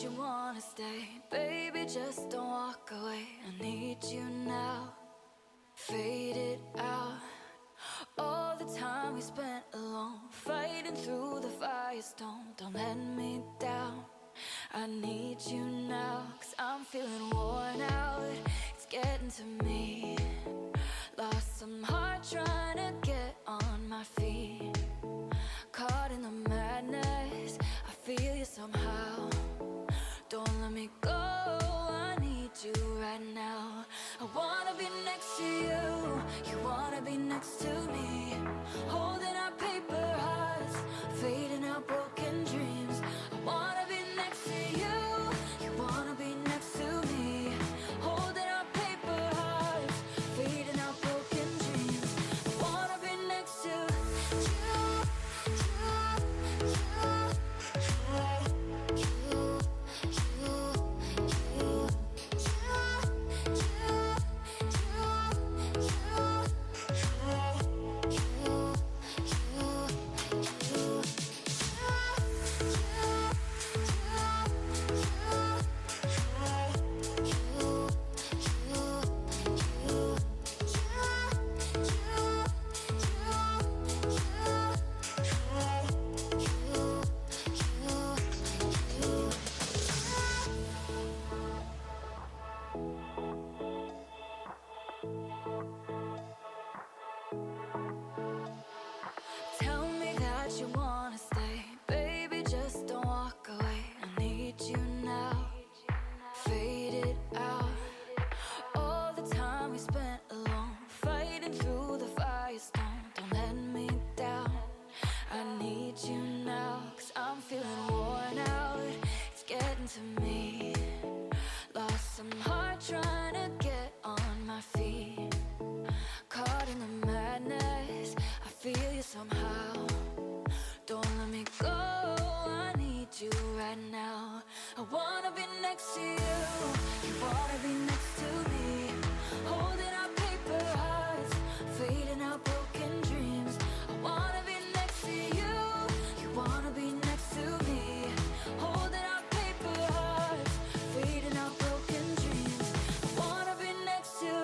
that you wanna stay. Baby, just don't walk away. I need you now. Fade it out. All the time we spent alone, fighting through the firestorm. Don't let me down. I need you now, 'cause I'm feeling worn out. It's getting to me. Lost some heart trying to get on my feet. Caught in the madness, I feel you somehow. Don't let me go, I need you right now. I wanna be next to you, you wanna be next to me. Holding our paper hearts, fading out broken dreams. I wanna be next to you, you wanna be next to me. Holding our paper hearts, fading out broken dreams. I wanna be next to you. Tell me that you wanna stay. Baby, just don't walk away. I need you now. Fade it out. All the time we spent alone, fighting through the firestorm. Don't let me down. I need you now, 'cause I'm feeling worn out. It's getting to me. Lost some heart trying to get on my feet. Caught in the madness, I feel you somehow. Don't let me go, I need you right now. I wanna be next to you, you wanna be next to me. Holding our paper hearts, fading out broken dreams. I wanna be next to you, you wanna be next to me. Holding our paper hearts, fading out broken dreams. I wanna be next to you.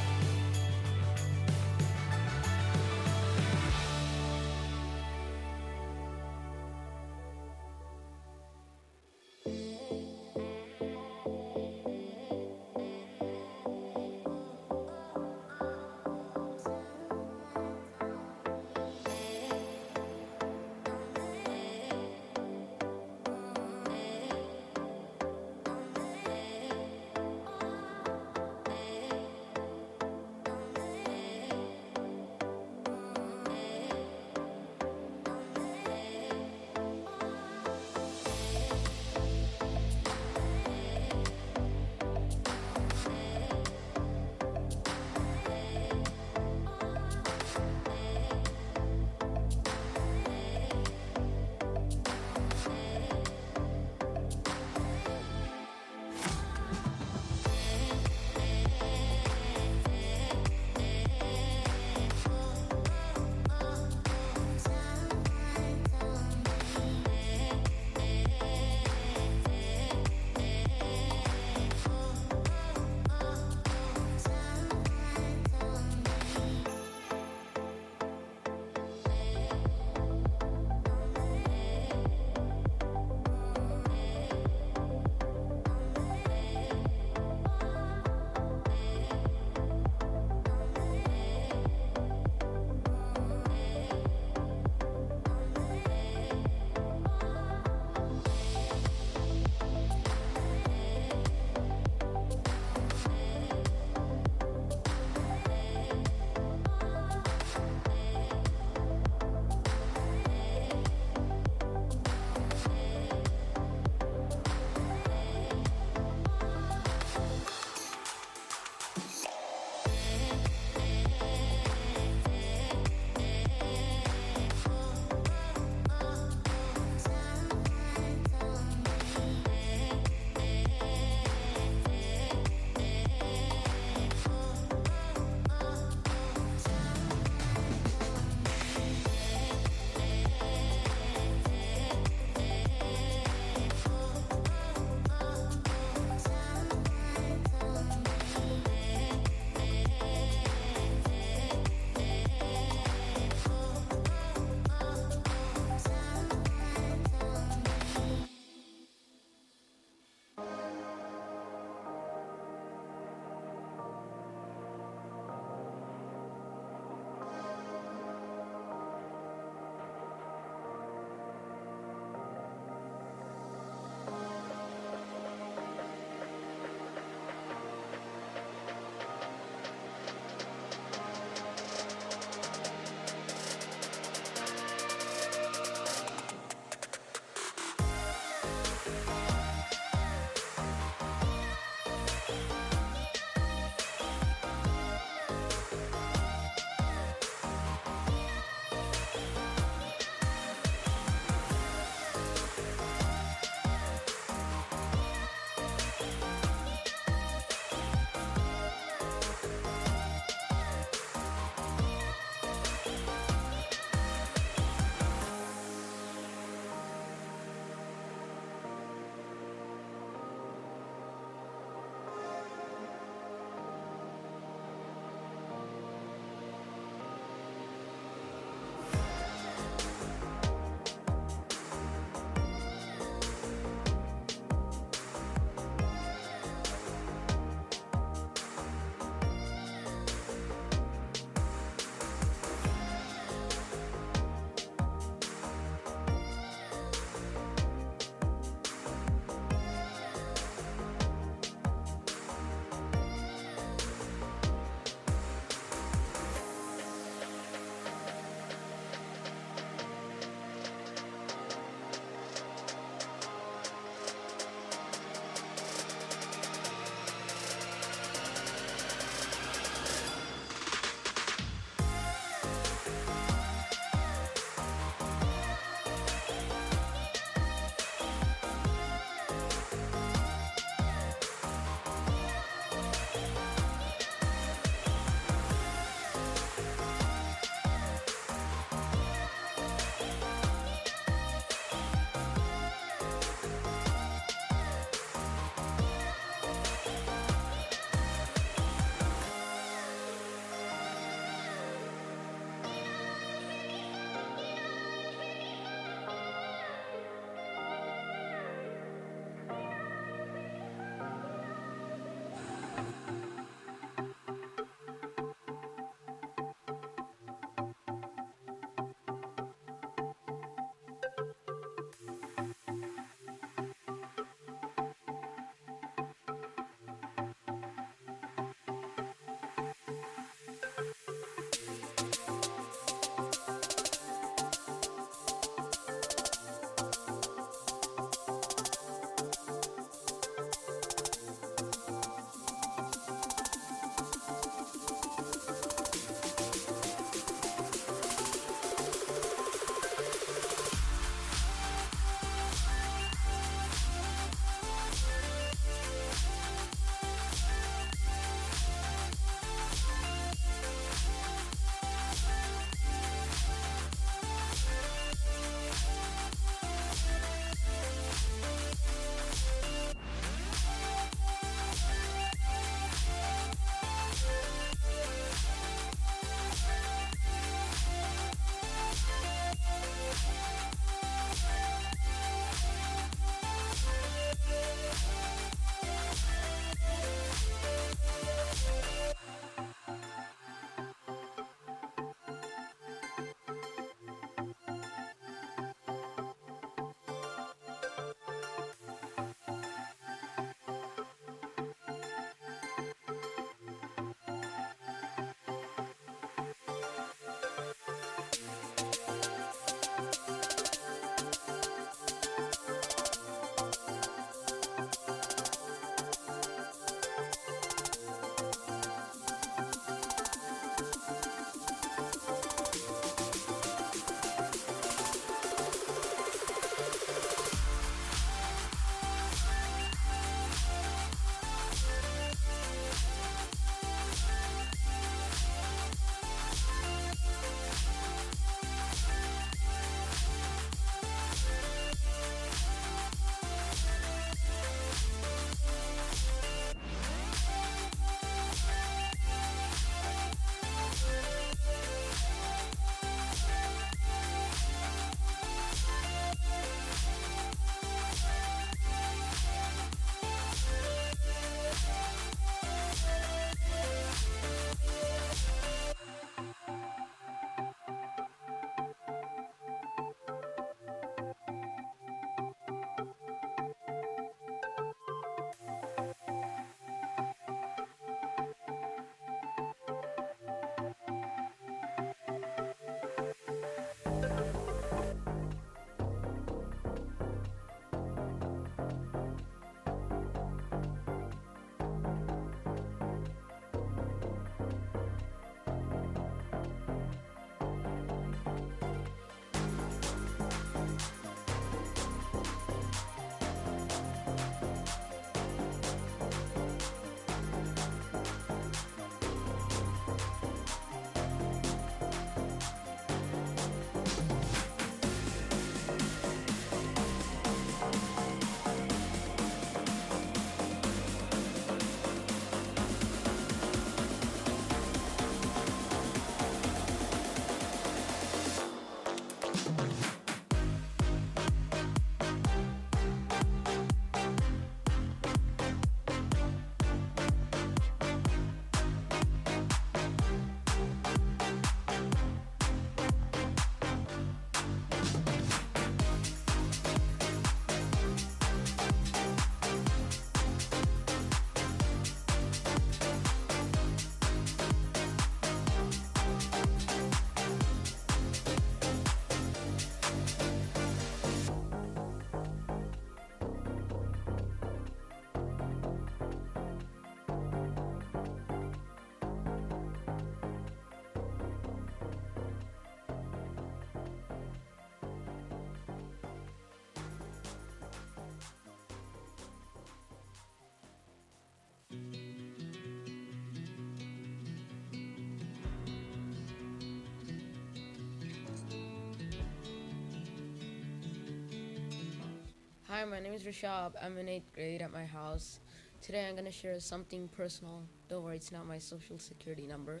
Hi, my name is Rishab. I'm in 8th grade at my house. Today I'm going to share something personal. Don't worry, it's not my social security number,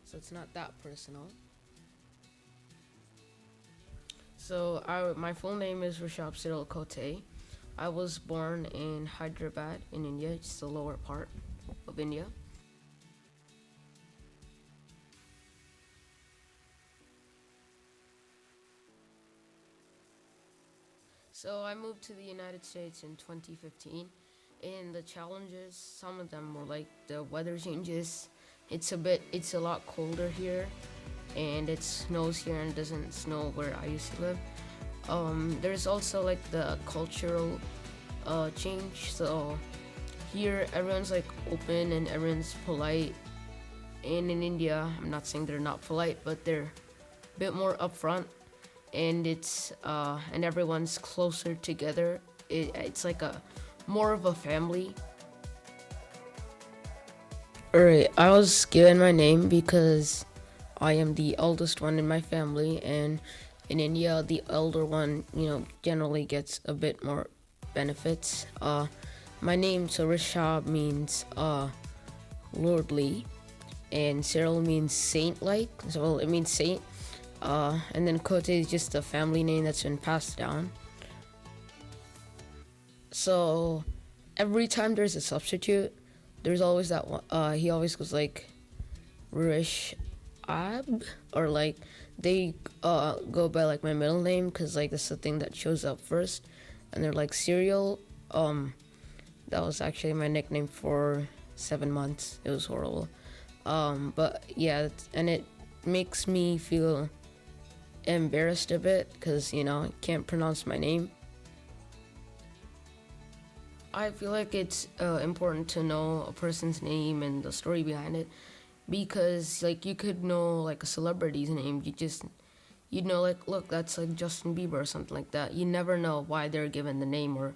so it's not that personal. My full name is Rishab Cyril Kote. I was born in Hyderabad in India. It's the lower part of India. So I moved to the United States in 2015, and the challenges, some of them were like the weather changes. It's a lot colder here, and it snows here and doesn't snow where I used to live. There's also like the cultural change. So here everyone's like open and everyone's polite. And in India, I'm not saying they're not polite, but they're a bit more upfront, and and everyone's closer together. It's like a more of a family. Alright, I was given my name because I am the eldest one in my family, and in India, the elder one, generally gets a bit more benefits. My name, so Rishab means lordly, and Cyril means saint-like, so it means saint. And then Kote is just a family name that's been passed down. So every time there's a substitute, there's always that one. He always goes like Rish Ab, or like they go by like my middle name because like that's the thing that shows up first, and they're like cereal. That was actually my nickname for 7 months. It was horrible. But yeah, and it makes me feel embarrassed a bit because I can't pronounce my name. I feel like it's important to know a person's name and the story behind it, because like you could know like a celebrity's name. You'd know like, look, that's like Justin Bieber or something like that. You never know why they're given the name or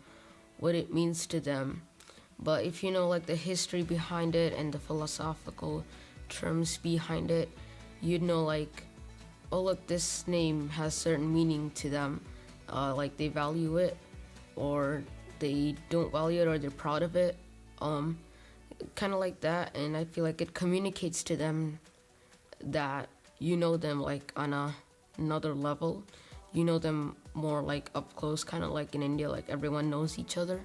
what it means to them. But if you know like the history behind it and the philosophical terms behind it, you'd know like, oh look, this name has certain meaning to them. Like they value it, or they don't value it, or they're proud of it. Kind of like that, and I feel like it communicates to them that you know them like on another level. You know them more like up close, kind of like in India, like everyone knows each other.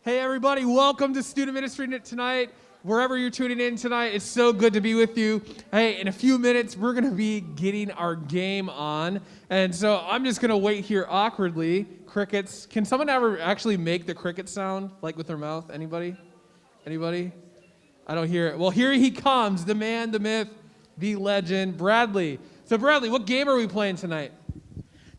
Hey, everybody, welcome to Student Ministry tonight. Wherever you're tuning in tonight, it's so good to be with you. Hey, in a few minutes, we're going to be getting our game on. And so I'm just going to wait here awkwardly. Crickets. Can someone ever actually make the cricket sound, like with their mouth? Anybody? Anybody? I don't hear it. Well, here he comes, the man, the myth, the legend, Bradley. So, Bradley, what game are we playing tonight?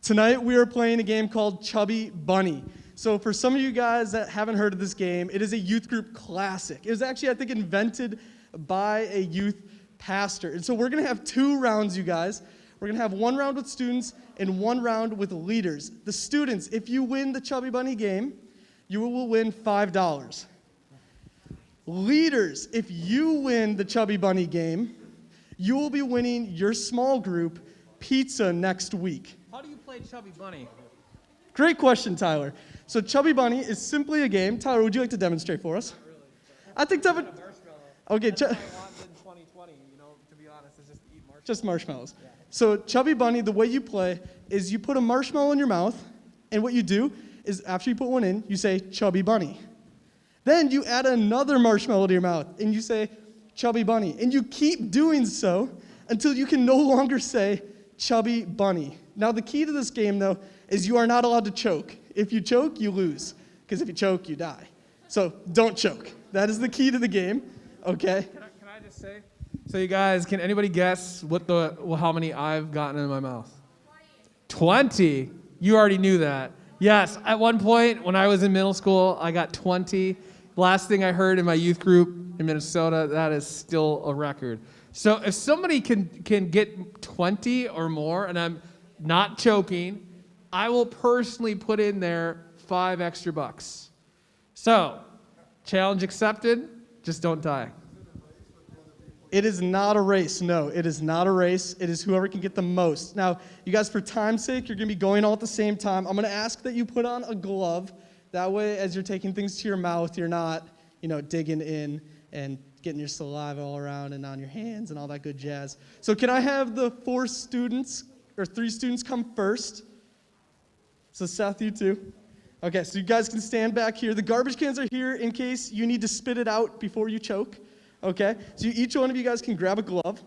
Tonight we are playing a game called Chubby Bunny. So for some of you guys that haven't heard of this game, it is a youth group classic. It was actually, I think, invented by a youth pastor. And so we're going to have 2 rounds, you guys. We're going to have 1 round with students and 1 round with leaders. The students, if you win the Chubby Bunny game, you will win $5. Leaders, if you win the Chubby Bunny game, you will be winning your small group pizza next week. How do you play Chubby Bunny? Great question, Tyler. So Chubby Bunny is simply a game. Tyler, would you like to demonstrate for us? I think Devin. Okay. In 2020, to be honest, it's just eating Just marshmallows. So Chubby Bunny, the way you play is you put a marshmallow in your mouth, and what you do is after you put one in, you say Chubby Bunny. Then you add another marshmallow to your mouth, and you say Chubby Bunny. And you keep doing so until you can no longer say Chubby Bunny. Now the key to this game, though, is you are not allowed to choke. If you choke, you lose. Because if you choke, you die. So don't choke. That is the key to the game, okay? Can I just say? So you guys, can anybody guess how many I've gotten in my mouth? 20. You already knew that. Yes, at one point when I was in middle school, I got 20. Last thing I heard in my youth group in Minnesota, that is still a record. So if somebody can get 20 or more, and I'm not choking, I will personally put in there $5 extra. So, challenge accepted, just don't die. It is not a race. No, it is not a race. It is whoever can get the most. Now, you guys, for time's sake, you're going to be going all at the same time. I'm going to ask that you put on a glove. That way, as you're taking things to your mouth, you're not, digging in and getting your saliva all around and on your hands and all that good jazz. So can I have the 3 students come first? So Seth, you too. Okay, so you guys can stand back here. The garbage cans are here in case you need to spit it out before you choke. Okay, so each one of you guys can grab a glove.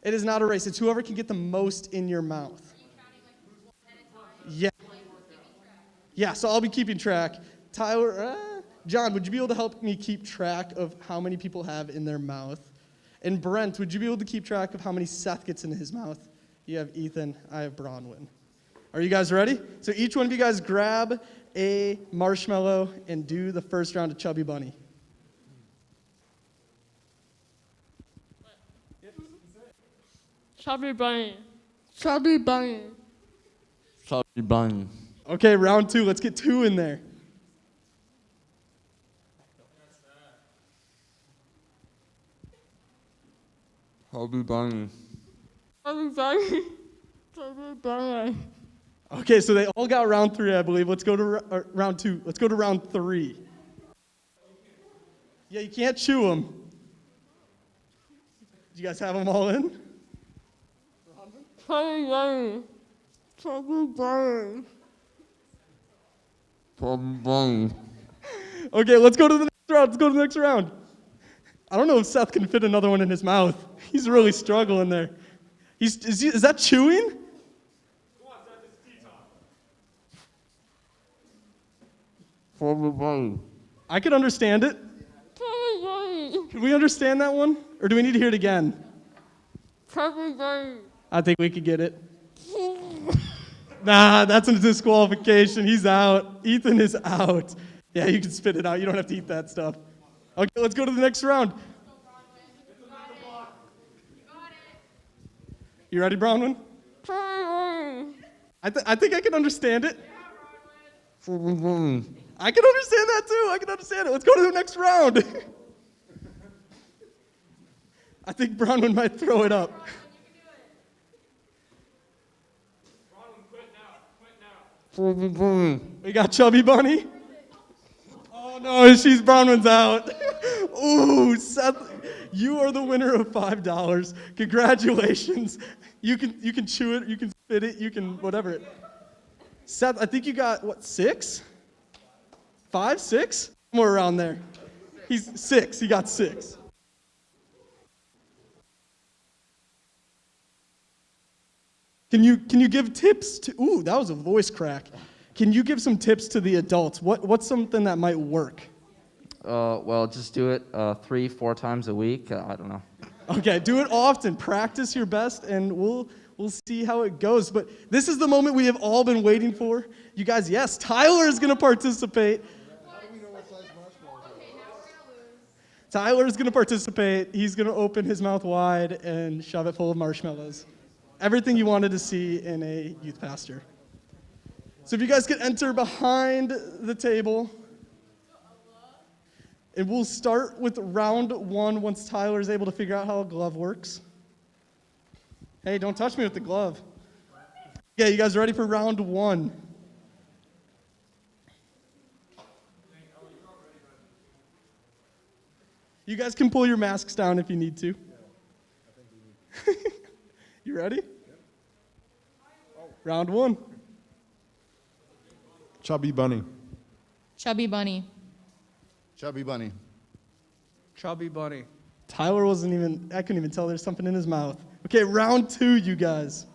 It is not a race. It's whoever can get the most in your mouth. Yeah. Yeah, so I'll be keeping track. Tyler, John, would you be able to help me keep track of how many people have in their mouth? And Brent, would you be able to keep track of how many Seth gets in his mouth? You have Ethan, I have Bronwyn. Are you guys ready? So each one of you guys grab a marshmallow and do the first round of Chubby Bunny. Chubby Bunny. Chubby Bunny. Chubby Bunny. Okay, round 2. Let's get 2 in there. Chubby Bunny. Chubby Bunny. Chubby Bunny. Okay, so they all got round 3, I believe. Let's go to round 2. Let's go to round 3. Yeah, you can't chew them. Do you guys have them all in? Chubby Bunny. Chubby Bunny. Chubby Bunny. Okay, let's go to the next round. Let's go to the next round. I don't know if Seth can fit another one in his mouth. He's really struggling there. Is that chewing? Chubby Bunny. I can understand it. Chubby Bunny. Can we understand that one? Or do we need to hear it again? Chubby Bunny. I think we could get it. Nah, that's a disqualification. He's out. Ethan is out. Yeah, you can spit it out. You don't have to eat that stuff. Okay, let's go to the next round. You ready, Bronwyn? I think I can understand it. Chubby Bunny. I can understand that too. I can understand it. Let's go to the next round. I think Bronwyn might throw it up. Chubby Bunny. We got Chubby Bunny. Oh no, Bronwyn's out. Ooh, Seth, you are the winner of $5. Congratulations. You can chew it, you can spit it, you can whatever it. Seth, I think you got 6? 5, 6? Somewhere around there. He's 6. He got 6. Can you give tips to? Ooh, that was a voice crack. Can you give some tips to the adults? What's something that might work? Well, just do it 3-4 times a week. I don't know. Okay, do it often. Practice your best, and we'll see how it goes. But this is the moment we have all been waiting for. You guys, yes, Tyler is going to participate. Tyler is going to participate. He's going to open his mouth wide and shove it full of marshmallows. Everything you wanted to see in a youth pastor. So if you guys could enter behind the table. And we'll start with round 1 once Tyler is able to figure out how a glove works. Hey, don't touch me with the glove. Yeah, you guys ready for round 1? You guys can pull your masks down if you need to. You ready? Round one. Chubby bunny. Chubby bunny. Chubby bunny. Chubby bunny. Tyler I couldn't even tell there's something in his mouth. Okay, round two, you guys.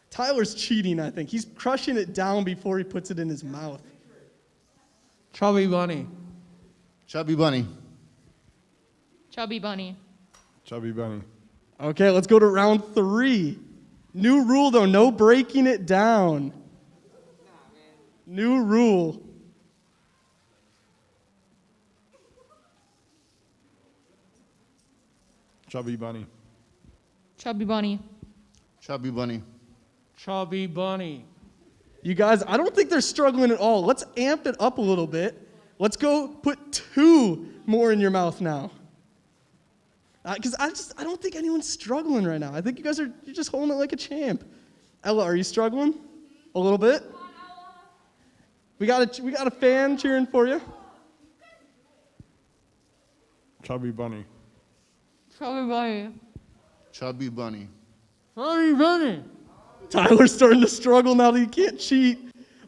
Tyler's cheating, I think. He's crushing it down before he puts it in his mouth. Chubby bunny. Chubby bunny. Chubby bunny. Chubby bunny. Okay, let's go to round three. New rule, though, no breaking it down. New rule. Chubby bunny. Chubby bunny. Chubby bunny. Chubby bunny. You guys, I don't think they're struggling at all. Let's amp it up a little bit. Let's go put 2 more in your mouth now. Because I don't think anyone's struggling right now. I think you're just holding it like a champ. Ella, are you struggling? A little bit? We got a fan cheering for you. Chubby bunny. Chubby bunny. Chubby bunny. Chubby bunny. Tyler's starting to struggle now that he can't cheat.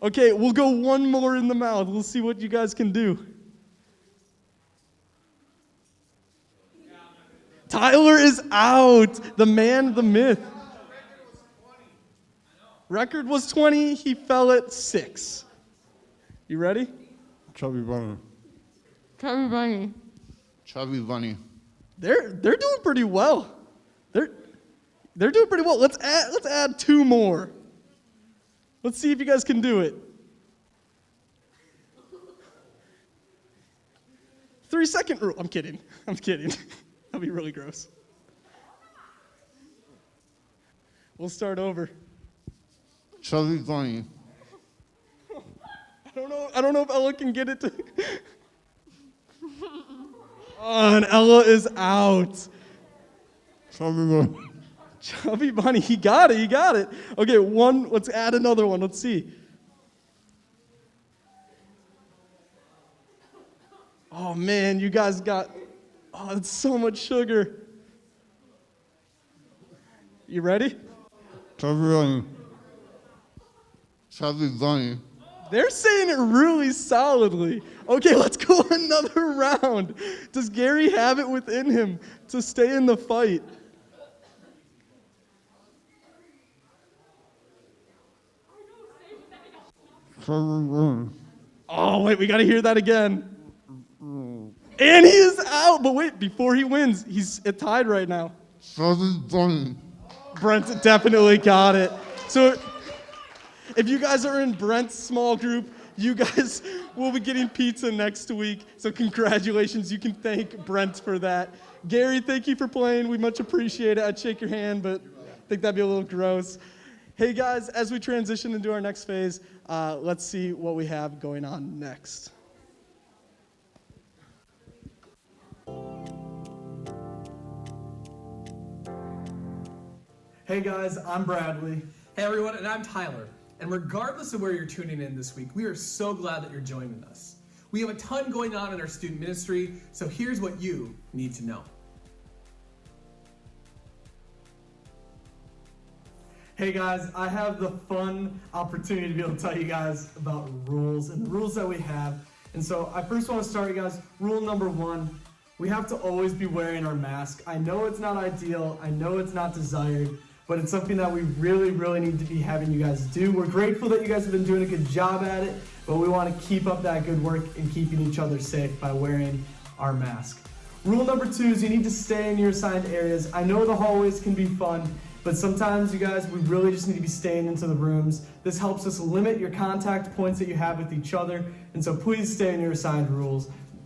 Okay, we'll go 1 more in the mouth. We'll see what you guys can do. Tyler is out. The man, the myth. Record was 20. He fell at 6. You ready? Chubby bunny. Chubby bunny. Chubby bunny. They're doing pretty well. They're doing pretty well. Let's add 2 more. Let's see if you guys can do it. 3-second rule. I'm kidding. That'd be really gross. We'll start over. Chubby bunny. I don't know if Ella can get it to. Oh, and Ella is out. Chubby bunny. Chubby bunny, he got it. Okay, let's add another one. Let's see. Oh man, you guys it's so much sugar. You ready? Chubby bunny. Chubby bunny. They're saying it really solidly. Okay, let's go another round. Does Gary have it within him to stay in the fight? Oh, wait, we got to hear that again. And he is out. But wait, before he wins, he's tied right now. Chubby bunny. Brent definitely got it. So if you guys are in Brent's small group, you guys will be getting pizza next week. So congratulations. You can thank Brent for that. Gary, thank you for playing. We much appreciate it. I'd shake your hand, but I think that'd be a little gross. Hey, guys, as we transition into our next phase, let's see what we have going on next. Hey, guys, I'm Bradley. Hey everyone, and I'm Tyler. And regardless of where you're tuning in this week, we are so glad that you're joining us. We have a ton going on in our student ministry, so here's what you need to know. Hey guys, I have the fun opportunity to be able to tell you guys about rules and the rules that we have. And so I first want to start, you guys, rule number 1, we have to always be wearing our mask. I know it's not ideal, I know it's not desired, but it's something that we really, really need to be having you guys do. We're grateful that you guys have been doing a good job at it, but we want to keep up that good work and keeping each other safe by wearing our mask. Rule number 2 is you need to stay in your assigned areas. I know the hallways can be fun, but sometimes, you guys, we really just need to be staying into the rooms. This helps us limit your contact points that you have with each other, and so please stay in your assigned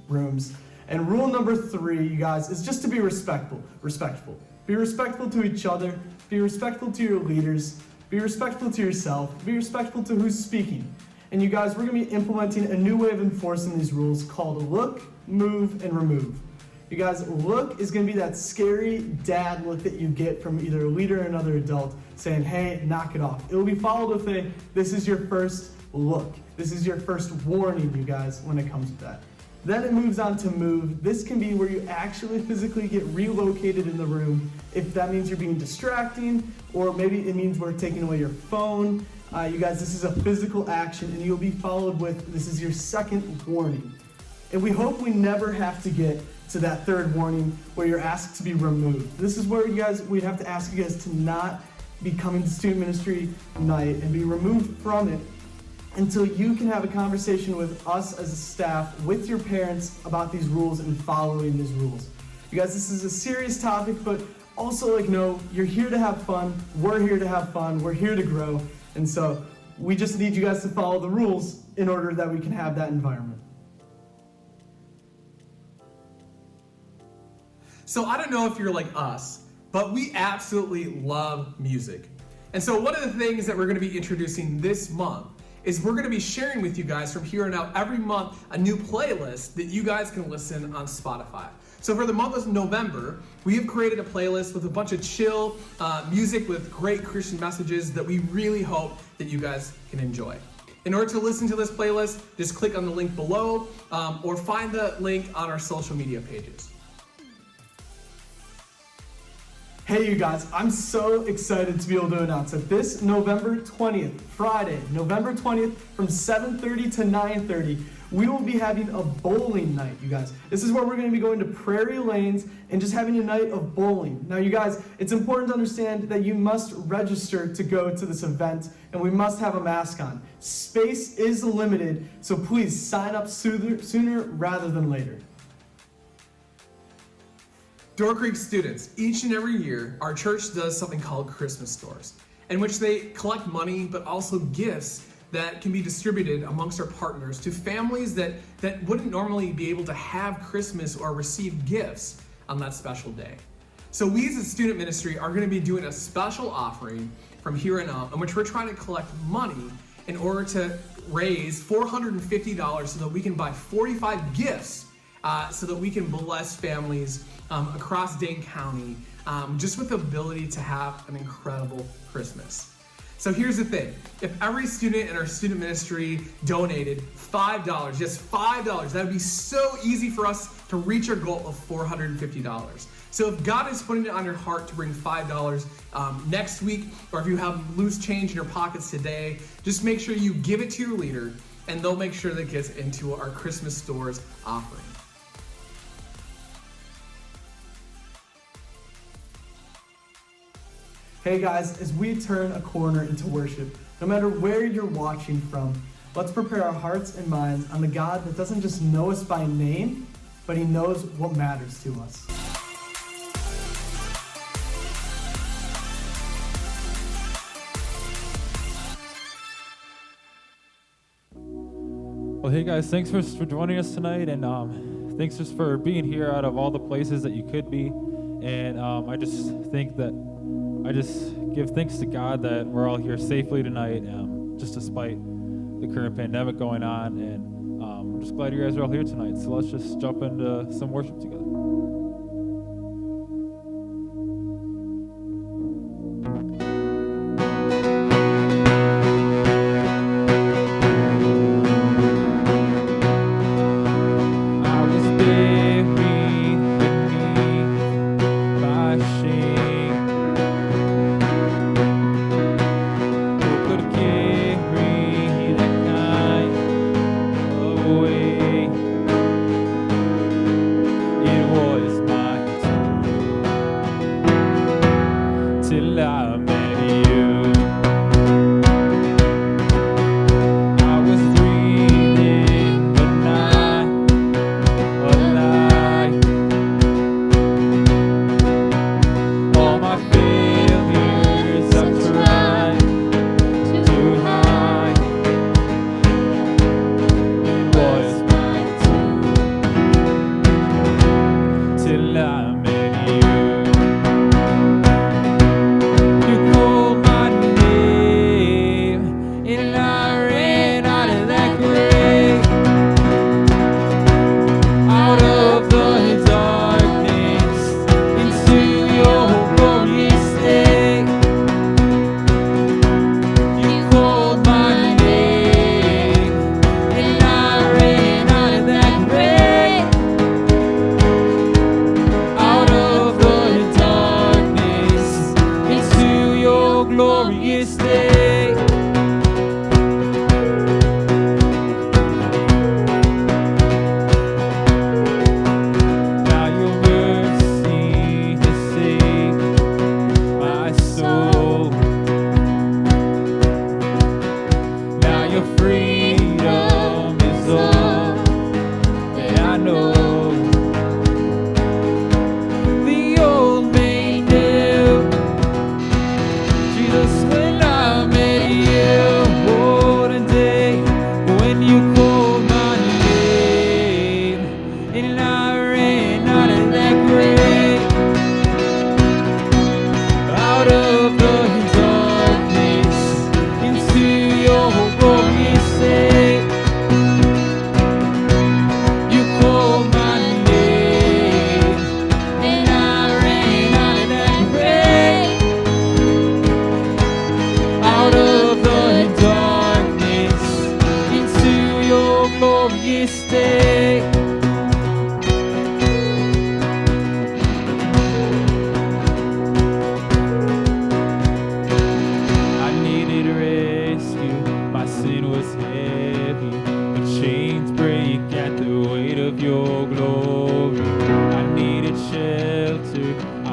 rooms. And rule number 3, you guys, is just to be respectful. Be respectful to each other, be respectful to your leaders, be respectful to yourself, be respectful to who's speaking. And you guys, we're going to be implementing a new way of enforcing these rules called look, move, and remove. You guys, look is going to be that scary dad look that you get from either a leader or another adult saying, hey, knock it off. It will be followed with a, this is your first look. This is your first warning, you guys, when it comes to that. Then it moves on to move. This can be where you actually physically get relocated in the room. If that means you're being distracting, or maybe it means we're taking away your phone. You guys, this is a physical action, and you'll be followed with, this is your second warning. And we hope we never have to get to that third warning where you're asked to be removed. This is where you guys, we'd have to ask you guys to not be coming to student ministry night and be removed from it until you can have a conversation with us as a staff, with your parents about these rules and following these rules. You guys, this is a serious topic, but also no, you're here to have fun, we're here to have fun, we're here to grow, and so we just need you guys to follow the rules in order that we can have that environment. So I don't know if you're like us, but we absolutely love music. And so one of the things that we're going to be introducing this month is we're going to be sharing with you guys from here on out every month a new playlist that you guys can listen on Spotify. So for the month of November, we have created a playlist with a bunch of chill music with great Christian messages that we really hope that you guys can enjoy. In order to listen to this playlist, just click on the link below or find the link on our social media pages. Hey you guys, I'm so excited to be able to announce that this November 20th, Friday, November 20th from 7:30 to 9:30, we will be having a bowling night, you guys. This is where we're going to be going to Prairie Lanes and just having a night of bowling. Now you guys, it's important to understand that you must register to go to this event and we must have a mask on. Space is limited, so please sign up sooner rather than later. Door Creek students, each and every year, our church does something called Christmas stores, in which they collect money, but also gifts that can be distributed amongst our partners to families that wouldn't normally be able to have Christmas or receive gifts on that special day. So we as a student ministry are going to be doing a special offering from here on out, in which we're trying to collect money in order to raise $450 so that we can buy 45 gifts so that we can bless families across Dane County just with the ability to have an incredible Christmas. So here's the thing. If every student in our student ministry donated $5, just $5, that would be so easy for us to reach our goal of $450. So if God is putting it on your heart to bring $5 next week, or if you have loose change in your pockets today, just make sure you give it to your leader and they'll make sure that it gets into our Christmas stores offering. Hey guys, as we turn a corner into worship, no matter where you're watching from, let's prepare our hearts and minds on the God that doesn't just know us by name, but he knows what matters to us. Well, hey guys, thanks for joining us tonight, and thanks just for being here out of all the places that you could be. And I just give thanks to God that we're all here safely tonight, just despite the current pandemic going on. And I'm just glad you guys are all here tonight. So let's just jump into some worship together. Out of the dark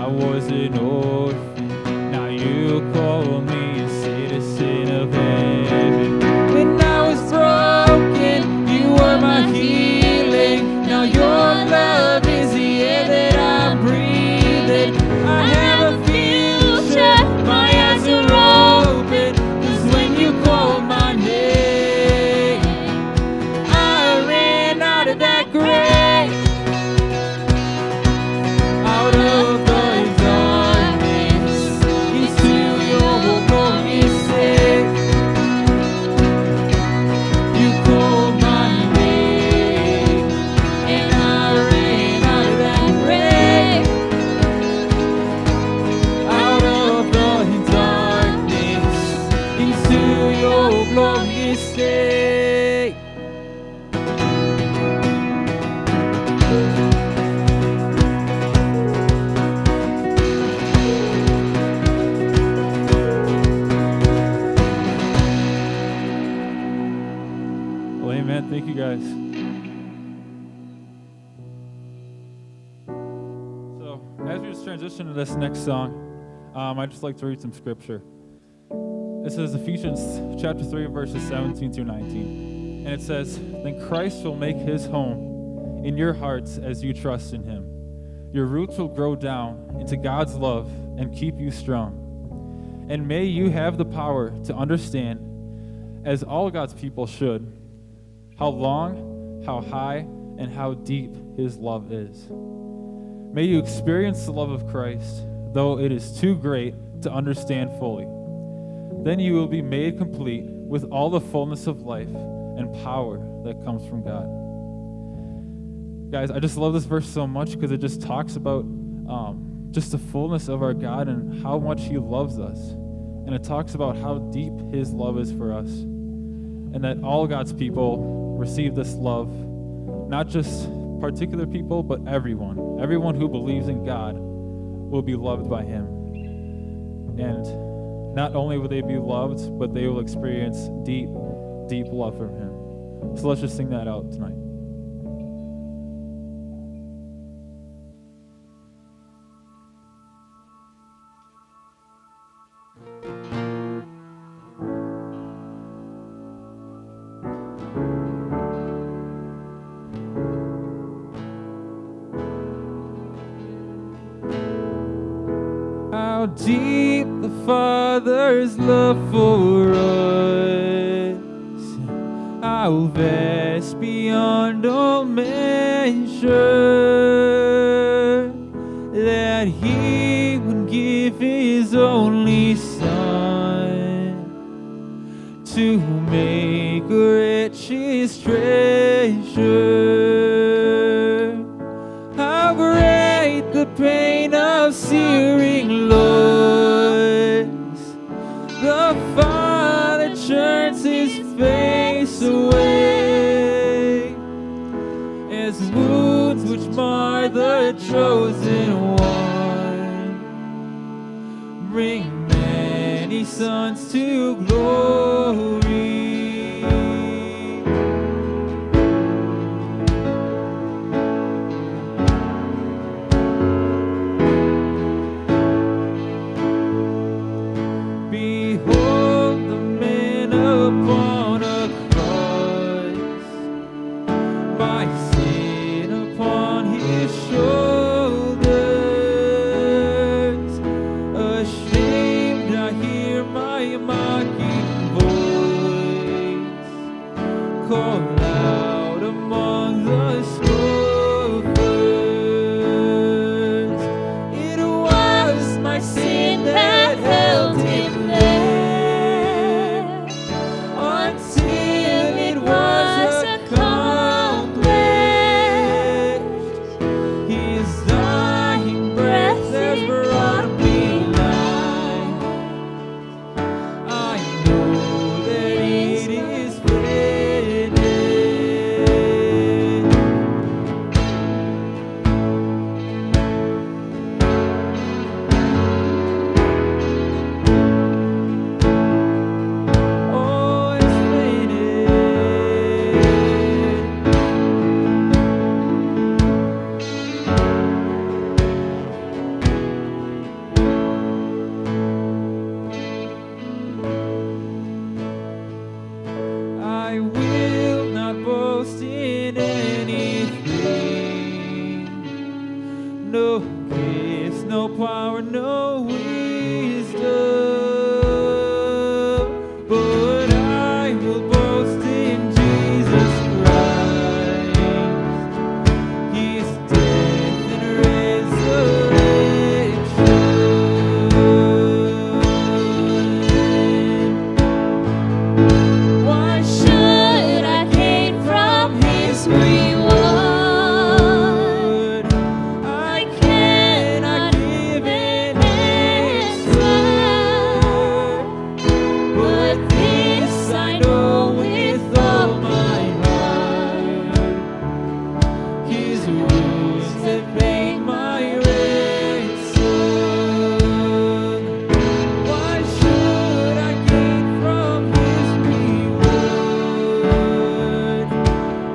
I was an orphan, now you call me a citizen of heaven. When I was broken, you were my healing. Now your love is the air that I'm breathing. I have a future, my eyes are open, 'cause when you called my name, I ran out of that grave, out of the darkness, into your glorious day. You called my name, and I ran out of that grave, out of the darkness, into your glorious day. Well, amen. Thank you, guys. So, as we just transition to this next song, I'd just like to read some scripture. This is Ephesians chapter 3, verses 17 through 19. And it says, "Then Christ will make his home in your hearts as you trust in him. Your roots will grow down into God's love and keep you strong. And may you have the power to understand, as all God's people should, how long, how high, and how deep his love is. May you experience the love of Christ, though it is too great to understand fully. Then you will be made complete with all the fullness of life and power that comes from God." Guys, I just love this verse so much because it just talks about just the fullness of our God and how much he loves us. And it talks about how deep his love is for us. And that all God's people receive this love, not just particular people, but everyone. Everyone who believes in God will be loved by him. And not only will they be loved, but they will experience deep, deep love from him. So let's just sing that out tonight. How deep the Father's love for us, how vast beyond all measure, that he would give his only Son to make rich his treasure. How great the pain of searing loss, the Father turns his face away, as wounds which mar the chosen one bring many sons to glory. Behold the man upon a cross, my sin upon his shoulders. Ashamed, I hear my mocking riches, no power, no wisdom, but I will boast in Jesus Christ, His death and resurrection. Why should I hate from His reward? I cannot give an answer, but this I know with all my heart. His wounds have paid my ransom. Why should I gain from His reward?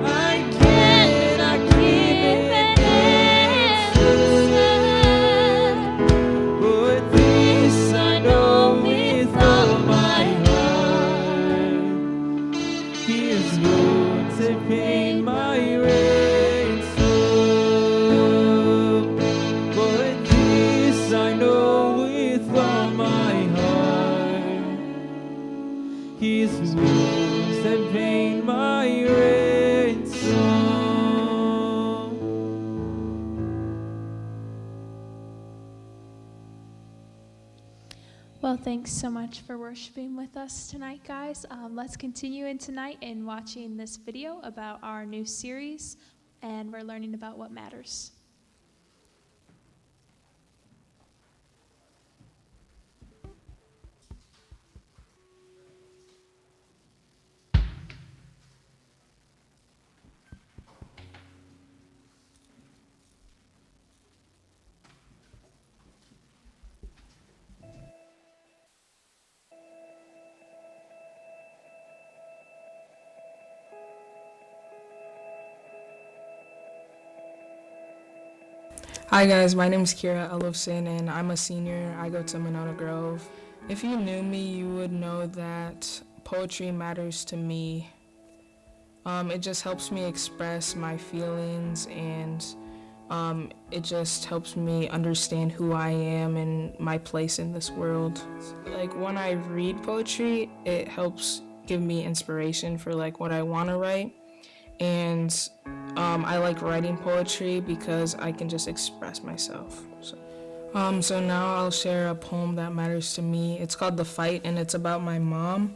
I cannot give an answer, but this I know with all my heart. His wounds have paid my ransom, but this I know with all my heart. His wounds have paid my ransom. Well, thanks so much for worshiping with us tonight, guys. Let's continue in tonight in watching this video about our new series, and we're learning about what matters. Hi guys, my name's Kira Elofson and I'm a senior. I go to Monona Grove. If you knew me, you would know that poetry matters to me. It just helps me express my feelings, and it just helps me understand who I am and my place in this world. Like when I read poetry, it helps give me inspiration for like what I want to write. And I like writing poetry because I can just express myself. So now I'll share a poem that matters to me. It's called The Fight, and it's about my mom.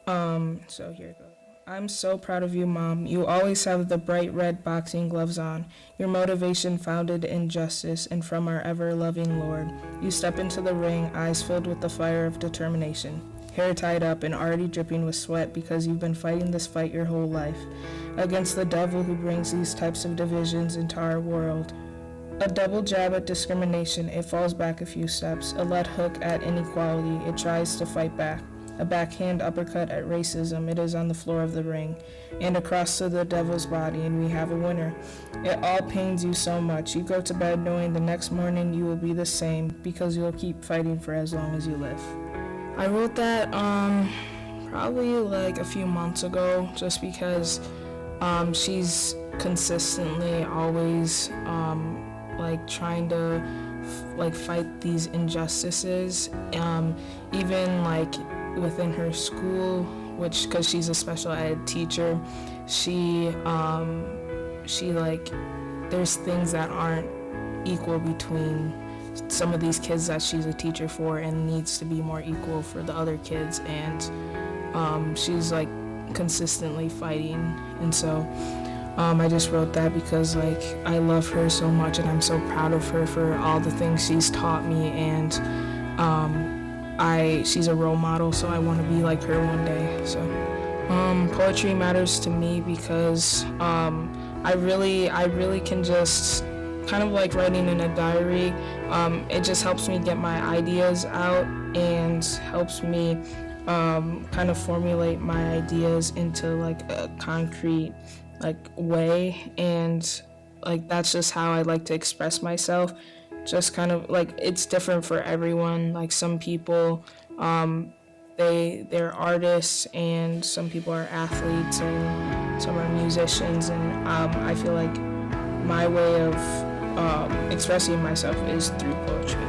So here it goes. I'm so proud of you, Mom. You always have the bright red boxing gloves on. Your motivation founded in justice and from our ever-loving Lord. You step into the ring, eyes filled with the fire of determination. Hair tied up and already dripping with sweat because you've been fighting this fight your whole life. Against the devil who brings these types of divisions into our world. A double jab at discrimination, it falls back a few steps. A left hook at inequality, it tries to fight back. A backhand uppercut at racism, it is on the floor of the ring. And across to the devil's body, and we have a winner. It all pains you so much. You go to bed knowing the next morning you will be the same because you'll keep fighting for as long as you live. I wrote that probably like a few months ago, just because she's consistently always like trying to like fight these injustices, even like within her school, which because she's a special ed teacher, she like there's things that aren't equal between some of these kids that she's a teacher for, and needs to be more equal for the other kids, and she's like consistently fighting. And so I just wrote that because like I love her so much, and I'm so proud of her for all the things she's taught me, and she's a role model, so I want to be like her one day. So poetry matters to me because I really can just kind of like writing in a diary. It just helps me get my ideas out and helps me kind of formulate my ideas into like a concrete like way, and like that's just how I like to express myself. Just kind of like it's different for everyone. Like some people they're artists, and some people are athletes, and some are musicians, and I feel like my way of expressing myself is through poetry.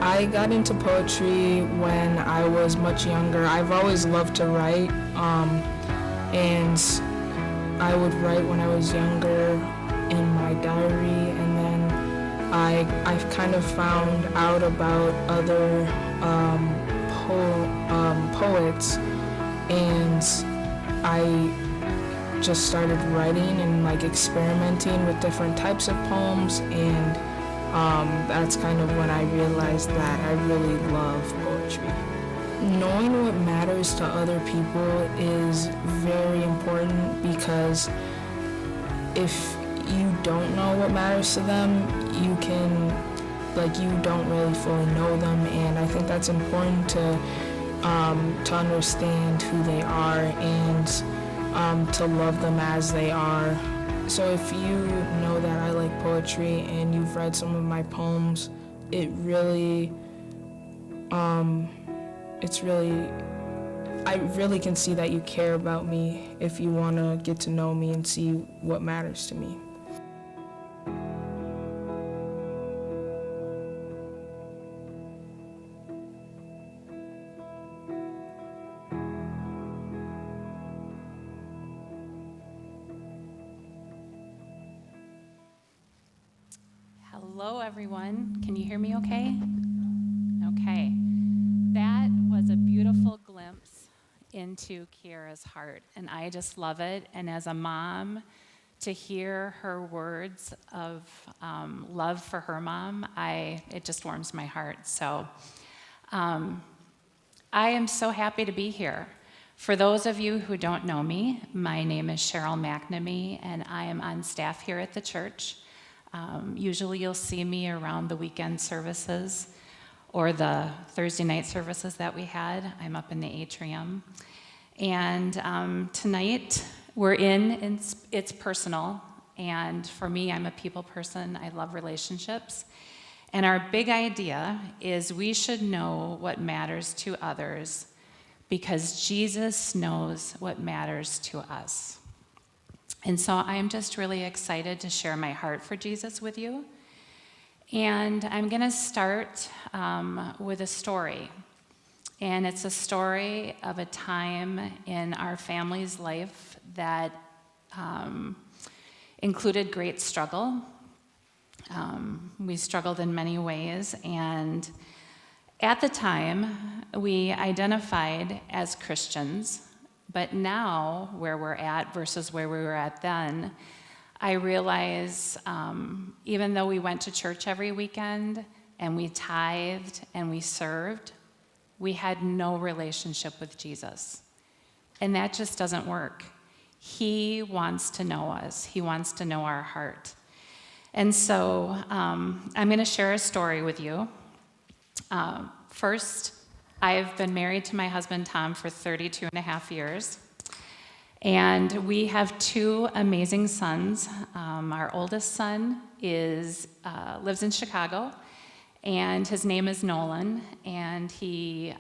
I got into poetry when I was much younger. I've always loved to write, and I would write when I was younger in my diary, and then I've kind of found out about other poets, and I just started writing and like experimenting with different types of poems, and that's kind of when I realized that I really love poetry. Knowing what matters to other people is very important, because if you don't know what matters to them, you don't really fully know them, and I think that's important to understand who they are and to love them as they are. So if you know that I like poetry and you've read some of my poems, I really can see that you care about me if you want to get to know me and see what matters to me. Hello, everyone. Can you hear me okay? Okay. That was a beautiful glimpse into Kiara's heart, and I just love it. And as a mom, to hear her words of love for her mom, it just warms my heart. So I am so happy to be here. For those of you who don't know me, my name is Cheryl McNamee, and I am on staff here at the church. Usually you'll see me around the weekend services or the Thursday night services that we had. I'm up in the atrium. And tonight we're in It's Personal. And for me, I'm a people person. I love relationships. And our big idea is we should know what matters to others because Jesus knows what matters to us. And so I'm just really excited to share my heart for Jesus with you. And I'm going to start with a story. And it's a story of a time in our family's life that included great struggle. We struggled in many ways. And at the time, we identified as Christians. But now, where we're at versus where we were at then, I realize even though we went to church every weekend and we tithed and we served, we had no relationship with Jesus. And that just doesn't work. He wants to know us. He wants to know our heart. And so I'm going to share a story with you. First, I've been married to my husband, Tom, for 32 and a half years. And we have two amazing sons. Our oldest son lives in Chicago, and his name is Nolan. And he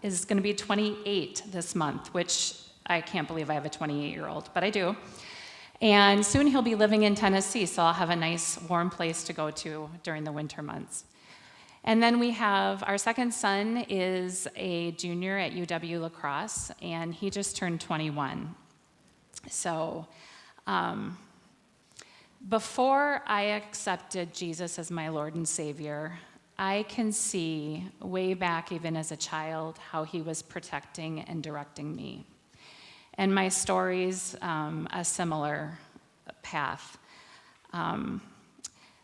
is going to be 28 this month, which I can't believe I have a 28-year-old, but I do. And soon he'll be living in Tennessee, so I'll have a nice warm place to go to during the winter months. And then we have our second son is a junior at UW La Crosse, and he just turned 21. So before I accepted Jesus as my Lord and Savior, I can see way back even as a child how he was protecting and directing me. And my story's a similar path.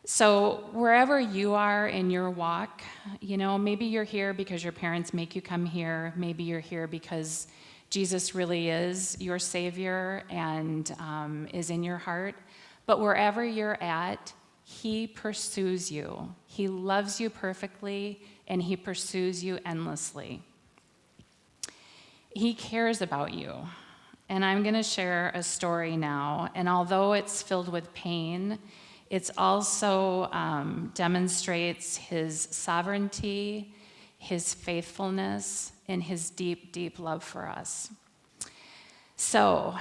So wherever you are in your walk, maybe you're here because your parents make you come here. Maybe you're here because Jesus really is your Savior and is in your heart. But wherever you're at, he pursues you. He loves you perfectly, and he pursues you endlessly. He cares about you. And I'm going to share a story now. And although it's filled with pain, it also demonstrates his sovereignty, his faithfulness, and his deep, deep love for us. So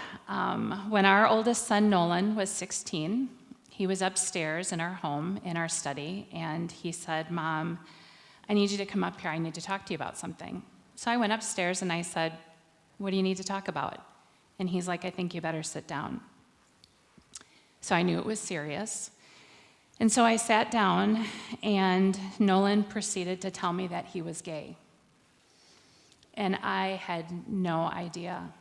when our oldest son, Nolan, was 16, He was upstairs in our home, in our study, and he said, "Mom, I need you to come up here. I need to talk to you about something." So I went upstairs and I said, "What do you need to talk about?" And he's like, "I think you better sit down." So I knew it was serious. And so I sat down, and Nolan proceeded to tell me that he was gay. And I had no idea.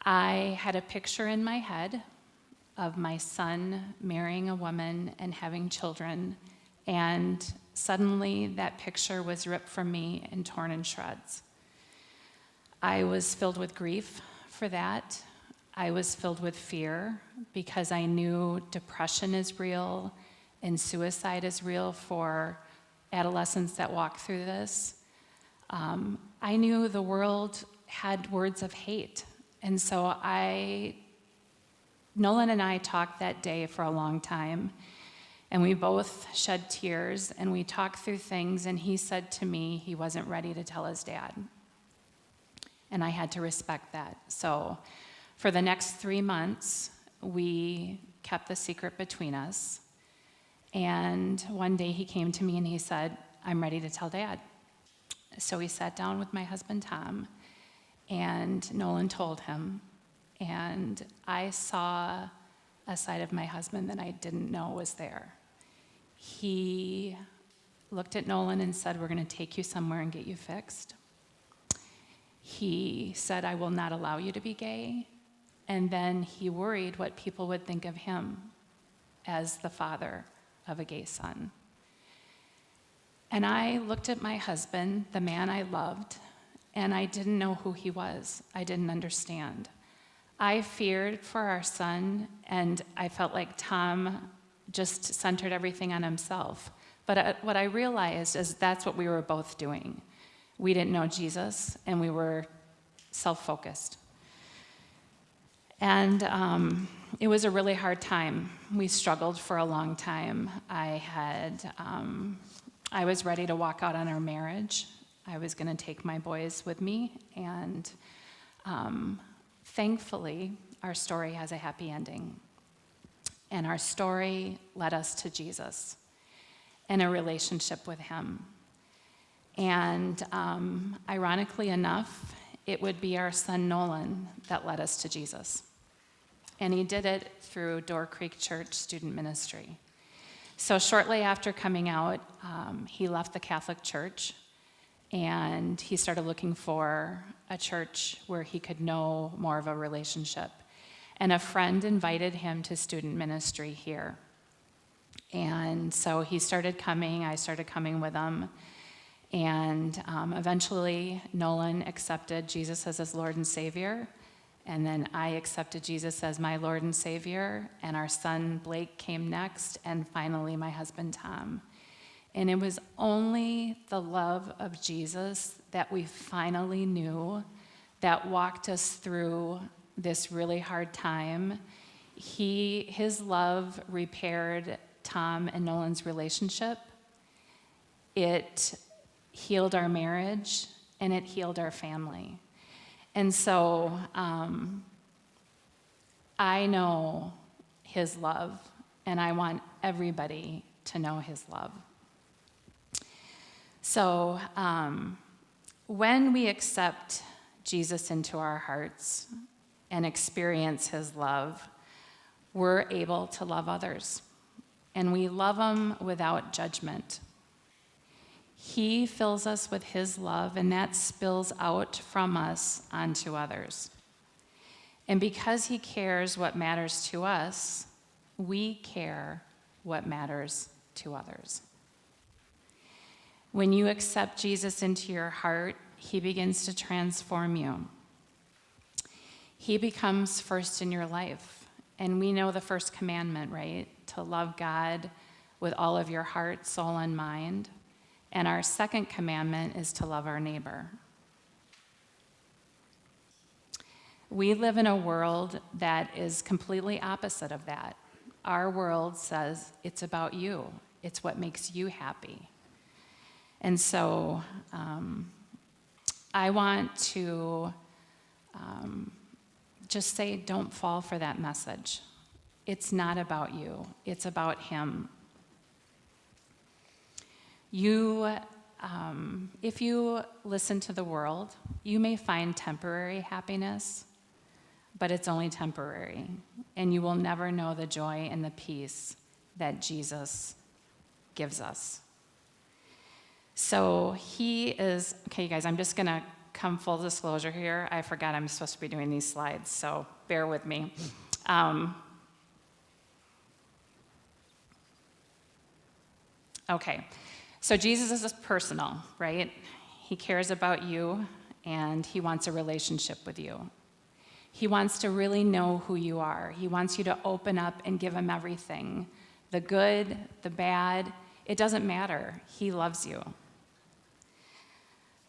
I had a picture in my head of my son marrying a woman and having children, and suddenly that picture was ripped from me and torn in shreds. I was filled with grief for that. I was filled with fear because I knew depression is real and suicide is real for adolescents that walk through this. I knew the world had words of hate. And so Nolan and I talked that day for a long time, and we both shed tears, and we talked through things, and he said to me he wasn't ready to tell his dad. And I had to respect that. So for the next 3 months, we kept the secret between us. And one day he came to me and he said, "I'm ready to tell Dad." So we sat down with my husband, Tom, and Nolan told him. And I saw a side of my husband that I didn't know was there. He looked at Nolan and said, "We're going to take you somewhere and get you fixed." He said, "I will not allow you to be gay." And then he worried what people would think of him as the father of a gay son. And I looked at my husband, the man I loved, and I didn't know who he was. I didn't understand. I feared for our son, and I felt like Tom just centered everything on himself. But what I realized is that's what we were both doing. We didn't know Jesus, and we were self-focused. And it was a really hard time. We struggled for a long time. I was ready to walk out on our marriage. I was going to take my boys with me, and thankfully, our story has a happy ending. And our story led us to Jesus and a relationship with him. And ironically enough, it would be our son Nolan that led us to Jesus. And he did it through Door Creek Church student ministry. So shortly after coming out, he left the Catholic Church, and he started looking for a church where he could know more of a relationship. And a friend invited him to student ministry here. And so he started coming, I started coming with him. And eventually, Nolan accepted Jesus as his Lord and Savior. And then I accepted Jesus as my Lord and Savior. And our son, Blake, came next. And finally, my husband, Tom. And it was only the love of Jesus that we finally knew that walked us through this really hard time. His love repaired Tom and Nolan's relationship. It healed our marriage, and it healed our family. And so I know his love, and I want everybody to know his love. So when we accept Jesus into our hearts and experience his love, we're able to love others. And we love them without judgment. He fills us with his love, and that spills out from us onto others. And because he cares what matters to us, we care what matters to others. When you accept Jesus into your heart, he begins to transform you. He becomes first in your life. And we know the first commandment, right? To love God with all of your heart, soul, and mind. And our second commandment is to love our neighbor. We live in a world that is completely opposite of that. Our world says it's about you. It's what makes you happy. And so I want to just say, don't fall for that message. It's not about you, it's about him. If you listen to the world, you may find temporary happiness, but it's only temporary, and you will never know the joy and the peace that Jesus gives us. So he is, okay, guys, I'm just going to come full disclosure here. I forgot I'm supposed to be doing these slides, so bear with me. Okay, so Jesus is personal, right? He cares about you, and he wants a relationship with you. He wants to really know who you are. He wants you to open up and give him everything. The good, the bad, it doesn't matter. He loves you.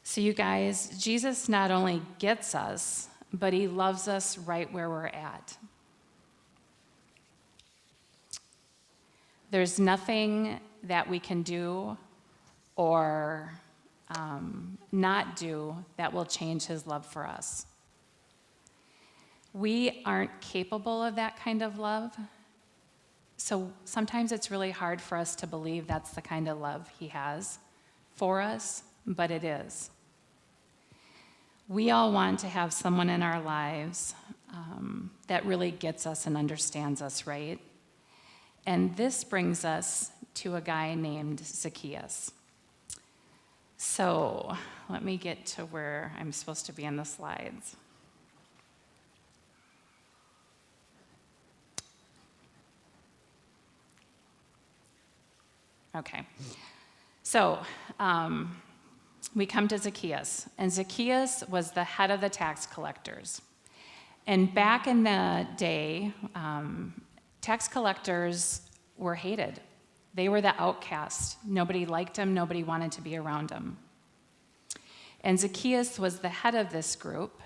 So you guys, Jesus not only gets us, but he loves us right where we're at. There's nothing that we can do or not do that will change his love for us. We aren't capable of that kind of love, so sometimes it's really hard for us to believe that's the kind of love he has for us, but it is. We all want to have someone in our lives that really gets us and understands us, right? And this brings us to a guy named Zacchaeus. So let me get to where I'm supposed to be in the slides. Okay, so we come to Zacchaeus, and Zacchaeus was the head of the tax collectors. And back in the day, tax collectors were hated. They were the outcast. Nobody liked them, nobody wanted to be around them. And Zacchaeus was the head of this group,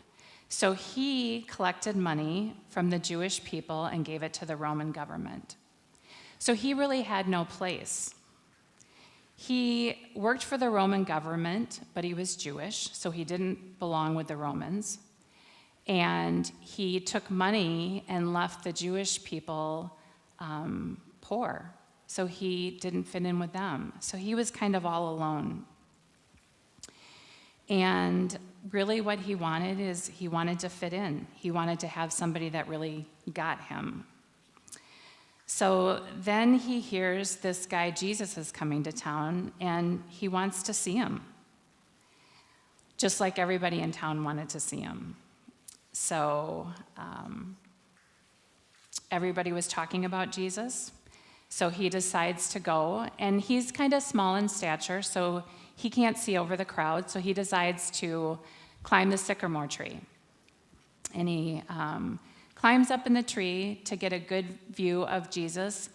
so he collected money from the Jewish people and gave it to the Roman government. So he really had no place. He worked for the Roman government, but he was Jewish, so he didn't belong with the Romans. And he took money and left the Jewish people poor, so he didn't fit in with them. So he was kind of all alone. And really what he wanted is he wanted to fit in. He wanted to have somebody that really got him. So then he hears this guy, Jesus, is coming to town, and he wants to see him, just like everybody in town wanted to see him. So everybody was talking about Jesus, so he decides to go, and he's kind of small in stature, so he can't see over the crowd, so he decides to climb the sycamore tree. And he climbs up in the tree to get a good view of Jesus,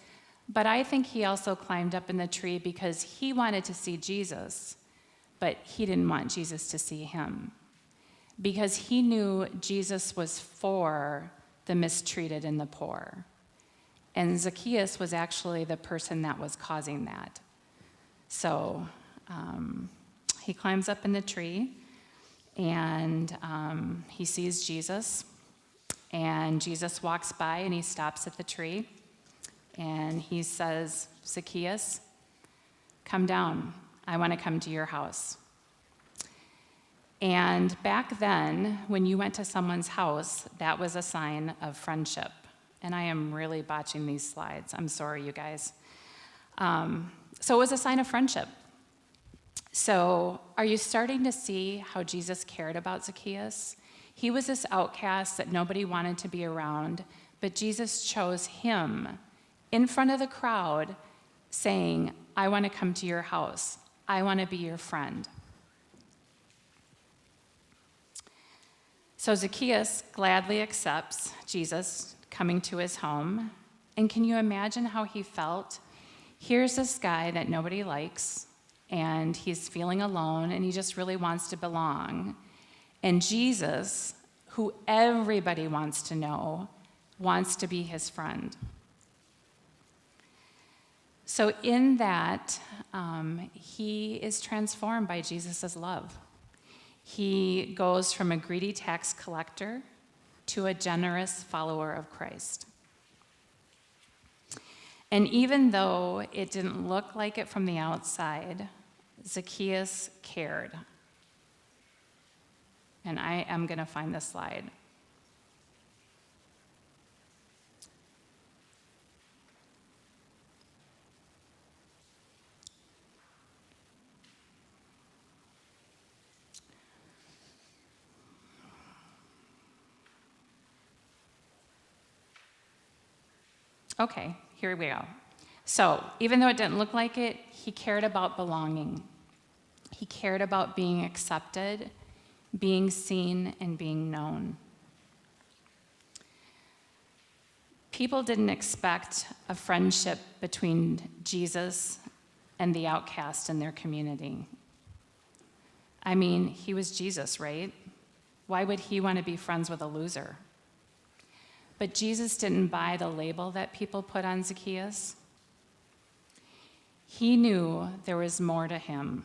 but I think he also climbed up in the tree because he wanted to see Jesus, but he didn't want Jesus to see him, because he knew Jesus was for the mistreated and the poor. And Zacchaeus was actually the person that was causing that. So he climbs up in the tree, and he sees Jesus. And Jesus walks by, and he stops at the tree, and he says, Zacchaeus, come down. I want to come to your house. And back then, when you went to someone's house, that was a sign of friendship. And I am really botching these slides. I'm sorry, you guys. So it was a sign of friendship. So are you starting to see how Jesus cared about Zacchaeus? He was this outcast that nobody wanted to be around, but Jesus chose him in front of the crowd, saying, I want to come to your house. I want to be your friend. So Zacchaeus gladly accepts Jesus coming to his home. And can you imagine how he felt? Here's this guy that nobody likes, and he's feeling alone, and he just really wants to belong. And Jesus, who everybody wants to know, wants to be his friend. So in that, he is transformed by Jesus' love. He goes from a greedy tax collector to a generous follower of Christ. And even though it didn't look like it from the outside, Zacchaeus cared. And I am going to find the slide. Okay, here we go. So, even though it didn't look like it, he cared about belonging. He cared about being accepted, being seen, and being known. People didn't expect a friendship between Jesus and the outcast in their community. I mean, he was Jesus, right? Why would he want to be friends with a loser? But Jesus didn't buy the label that people put on Zacchaeus. He knew there was more to him.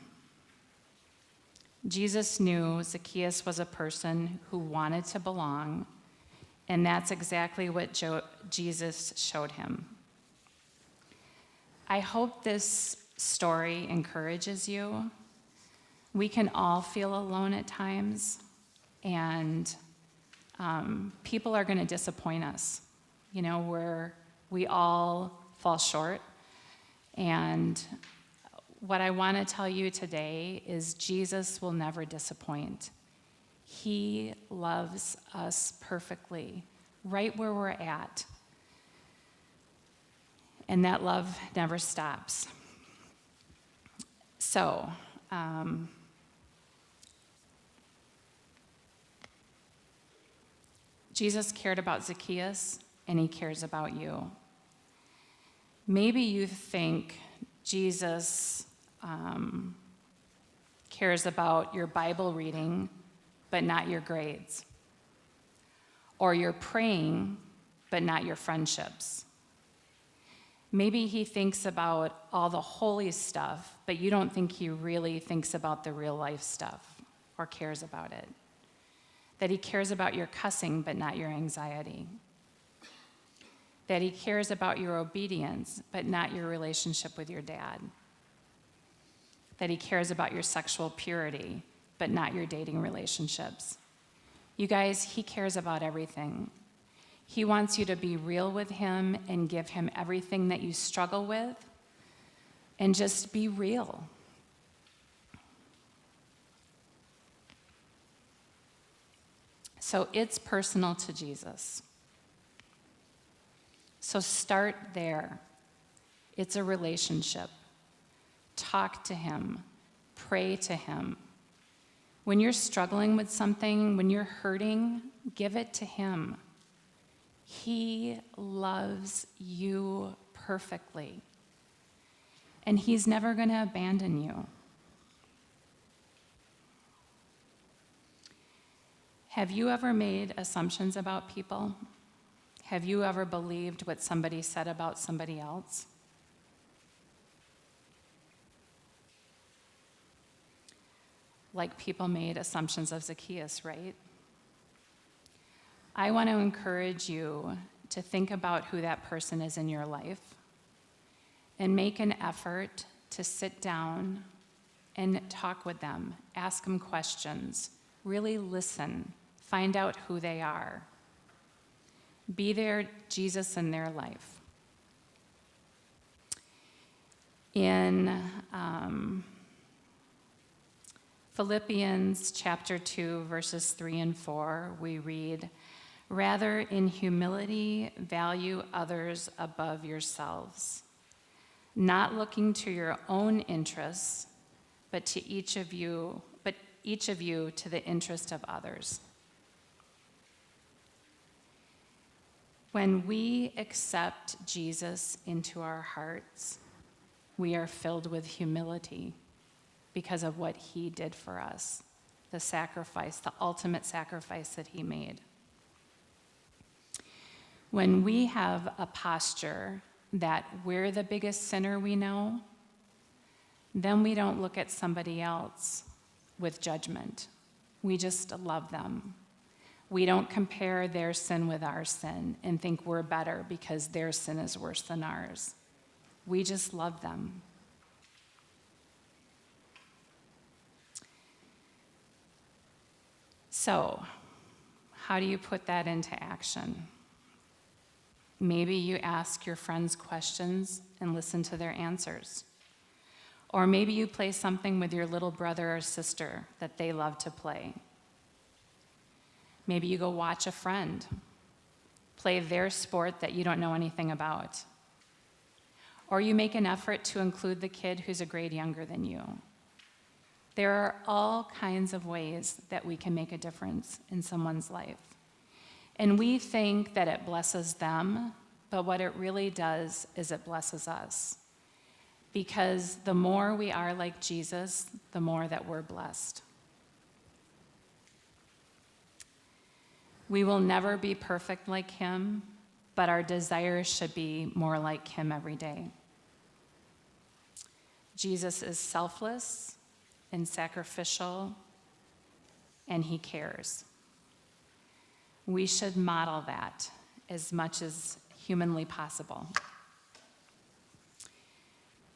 Jesus knew Zacchaeus was a person who wanted to belong, and that's exactly what Jesus showed him. I hope this story encourages you. We can all feel alone at times, and people are going to disappoint us. You know, we all fall short. And what I want to tell you today is Jesus will never disappoint. He loves us perfectly, right where we're at. And that love never stops. So, Jesus cared about Zacchaeus, and he cares about you. Maybe you think Jesus cares about your Bible reading, but not your grades. Or you're praying, but not your friendships. Maybe he thinks about all the holy stuff, but you don't think he really thinks about the real life stuff or cares about it. That he cares about your cussing, but not your anxiety. That he cares about your obedience, but not your relationship with your dad. That he cares about your sexual purity, but not your dating relationships. You guys, he cares about everything. He wants you to be real with him and give him everything that you struggle with, and just be real. So it's personal to Jesus. So start there. It's a relationship. Talk to him. Pray to him. When you're struggling with something, when you're hurting, give it to him. He loves you perfectly. And he's never going to abandon you. Have you ever made assumptions about people? Have you ever believed what somebody said about somebody else? Like people made assumptions of Zacchaeus, right? I want to encourage you to think about who that person is in your life and make an effort to sit down and talk with them, ask them questions, really listen, find out who they are. Be their Jesus in their life. In Philippians chapter 2, verses 3 and 4, we read, "Rather, in humility, value others above yourselves, not looking to your own interests, but each of you to the interest of others." When we accept Jesus into our hearts, we are filled with humility because of what he did for us, the sacrifice, the ultimate sacrifice that he made. When we have a posture that we're the biggest sinner we know, then we don't look at somebody else with judgment. We just love them. We don't compare their sin with our sin and think we're better because their sin is worse than ours. We just love them. So, how do you put that into action? Maybe you ask your friends questions and listen to their answers. Or maybe you play something with your little brother or sister that they love to play. Maybe you go watch a friend play their sport that you don't know anything about. Or you make an effort to include the kid who's a grade younger than you. There are all kinds of ways that we can make a difference in someone's life. And we think that it blesses them, but what it really does is it blesses us. Because the more we are like Jesus, the more that we're blessed. We will never be perfect like him, but our desires should be more like him every day. Jesus is selfless and sacrificial, and he cares. We should model that as much as humanly possible.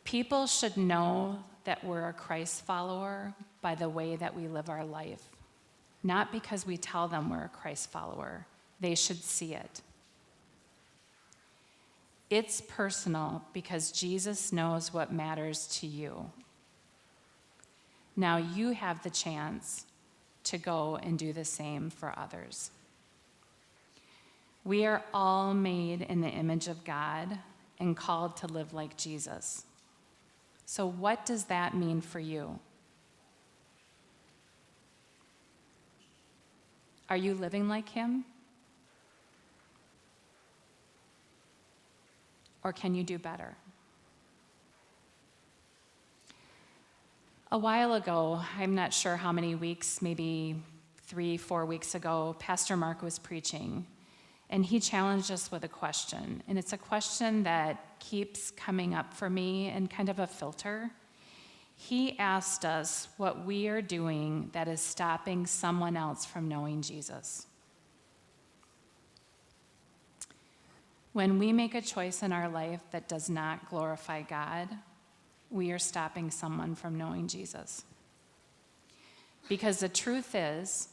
People should know that we're a Christ follower by the way that we live our life, not because we tell them we're a Christ follower. They should see it. It's personal because Jesus knows what matters to you. Now you have the chance to go and do the same for others. We are all made in the image of God and called to live like Jesus. So what does that mean for you? Are you living like him? Or can you do better? A while ago, I'm not sure how many weeks, maybe 3-4 weeks ago, Pastor Mark was preaching, and he challenged us with a question. And it's a question that keeps coming up for me in kind of a filter. He asked us what we are doing that is stopping someone else from knowing Jesus. When we make a choice in our life that does not glorify God, we are stopping someone from knowing Jesus. Because the truth is,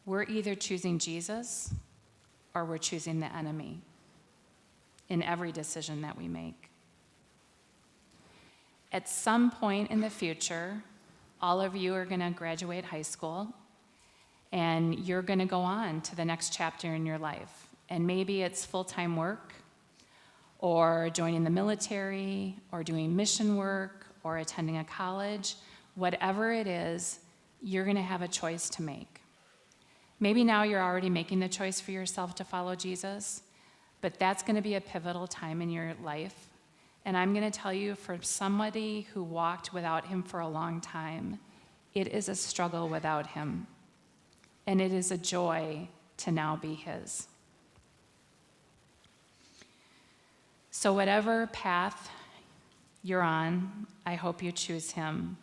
we're either choosing Jesus or we're choosing the enemy in every decision that we make. At some point in the future, all of you are going to graduate high school, and you're going to go on to the next chapter in your life. And maybe it's full-time work, or joining the military, or doing mission work, or attending a college. Whatever it is, you're going to have a choice to make. Maybe now you're already making the choice for yourself to follow Jesus, but that's going to be a pivotal time in your life. And I'm going to tell you, for somebody who walked without him for a long time, it is a struggle without him. And it is a joy to now be his. So whatever path you're on, I hope you choose him.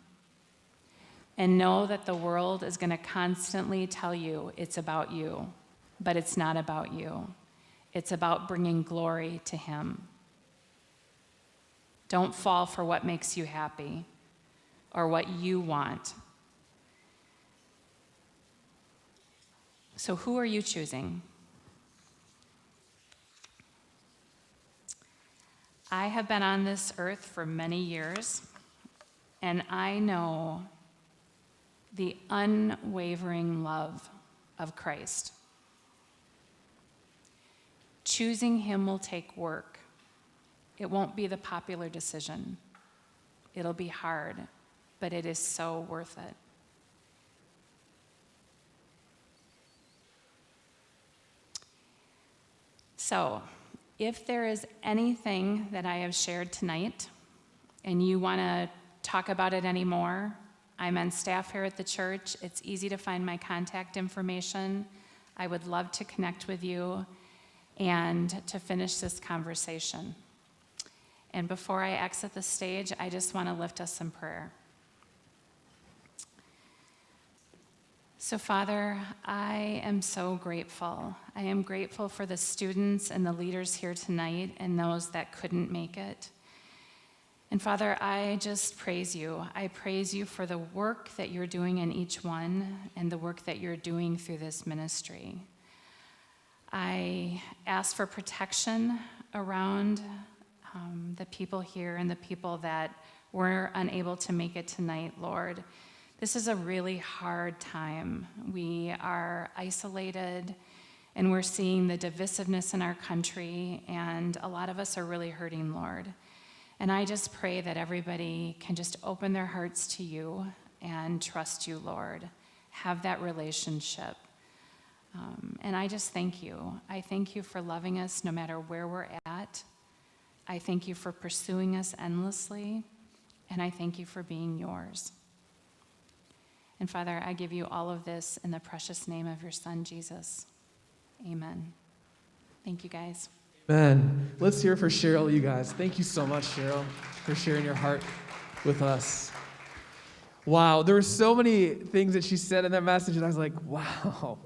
And know that the world is going to constantly tell you it's about you, but it's not about you. It's about bringing glory to him. Don't fall for what makes you happy or what you want. So who are you choosing? I have been on this earth for many years, and I know the unwavering love of Christ. Choosing him will take work. It won't be the popular decision. It'll be hard, but it is so worth it. So, if there is anything that I have shared tonight and you want to talk about it anymore, I'm on staff here at the church. It's easy to find my contact information. I would love to connect with you and to finish this conversation. And before I exit the stage, I just want to lift us in prayer. So, Father, I am so grateful. I am grateful for the students and the leaders here tonight and those that couldn't make it. And Father, I just praise you. I praise you for the work that you're doing in each one and the work that you're doing through this ministry. I ask for protection around the people here and the people that were unable to make it tonight, Lord. This is a really hard time. We are isolated, and we're seeing the divisiveness in our country, and a lot of us are really hurting, Lord. And I just pray that everybody can just open their hearts to you and trust you, Lord. Have that relationship. And I just thank you. I thank you for loving us no matter where we're at. I thank you for pursuing us endlessly. And I thank you for being yours. And Father, I give you all of this in the precious name of your Son, Jesus. Amen. Thank you, guys. Man, let's hear for Cheryl, you guys. Thank you so much, Cheryl, for sharing your heart with us. Wow, there were so many things that she said in that message, and I was like, wow,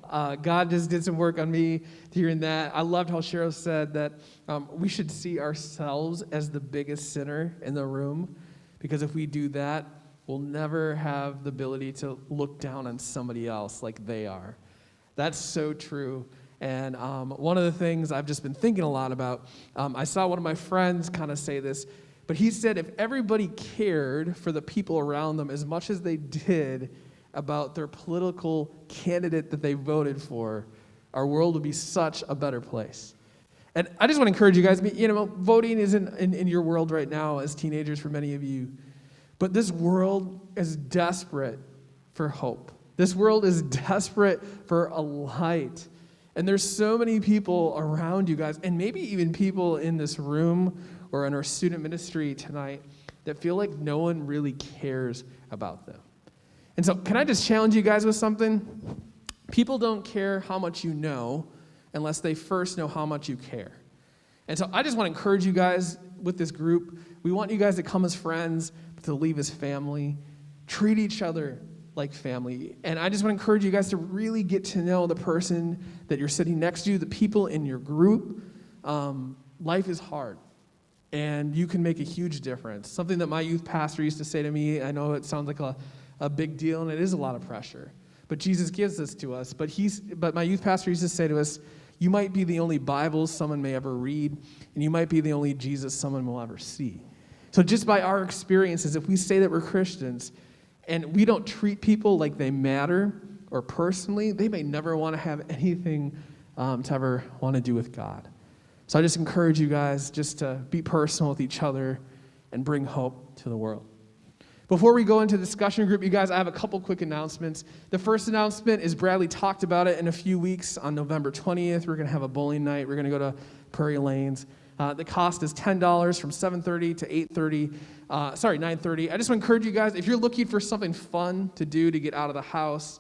God just did some work on me hearing that. I loved how Cheryl said that we should see ourselves as the biggest sinner in the room, because if we do that, we'll never have the ability to look down on somebody else like they are. That's so true. And one of the things I've just been thinking a lot about, I saw one of my friends kind of say this, but he said if everybody cared for the people around them as much as they did about their political candidate that they voted for, our world would be such a better place. And I just want to encourage you guys, voting isn't in your world right now as teenagers for many of you, but this world is desperate for hope. This world is desperate for a light. And there's so many people around you guys, and maybe even people in this room or in our student ministry tonight that feel like no one really cares about them. And so can I just challenge you guys with something? People don't care how much you know unless they first know how much you care. And so I just want to encourage you guys with this group. We want you guys to come as friends, but to leave as family. Treat each other like family. And I just want to encourage you guys to really get to know the person that you're sitting next to, the people in your group. Life is hard, and you can make a huge difference. Something that my youth pastor used to say to me, I know it sounds like a big deal, and it is a lot of pressure, but Jesus gives this to us. But my youth pastor used to say to us, you might be the only Bible someone may ever read, and you might be the only Jesus someone will ever see. So just by our experiences, if we say that we're Christians, and we don't treat people like they matter or personally, they may never want to have anything to ever want to do with God. So I just encourage you guys just to be personal with each other and bring hope to the world. Before we go into the discussion group, you guys, I have a couple quick announcements. The first announcement is Bradley talked about it in a few weeks. On November 20th, we're going to have a bowling night. We're going to go to Prairie Lanes. The cost is $10 from 7:30 to 9:30. I just want to encourage you guys, if you're looking for something fun to do to get out of the house,